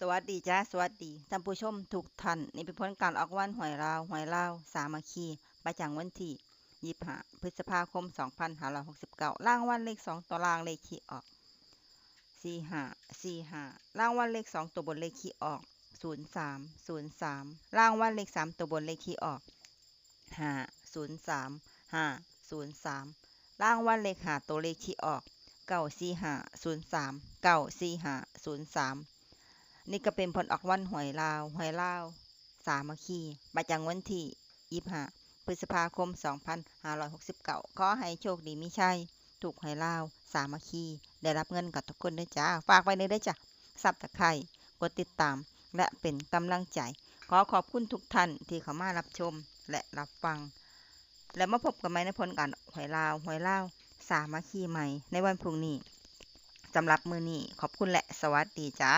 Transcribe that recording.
สวัสดีจ้าสวัสดีท่านผู้ชมทุกท่านนี่เป็นผลการออกวันหวยลาวสามัคคีประจำวันที่25พฤษภาคม2569รางวัลเลข2ตัวล่างเลขที่ออก4545รางวัลเลข2ตัวบนเลขที่ออก0303รางวัลเลข3ตัวบนเลขที่ออก503503รางวัลเลข5ตัวเลขที่ออก94503 94503นี่ก็เป็นผลออกวันหวยลาวสามัคคีประจำวันที่25พฤษภาคม2569ขอให้โชคดีมีชัยถูกหวยลาวสามัคคีได้รับเงินกับทุกคนด้วยจ้าฝากไว้เลยด้วยจ้ะซับตะไคร่กดติดตามและเป็นกำลังใจขอขอบคุณทุกท่านที่เข้ามารับชมและรับฟังและมาพบกันใหม่ในผลการหวยลาวสามัคคีใหม่ในวันพรุ่งนี้สำหรับมื้อนี้ขอบคุณและสวัสดีจ้า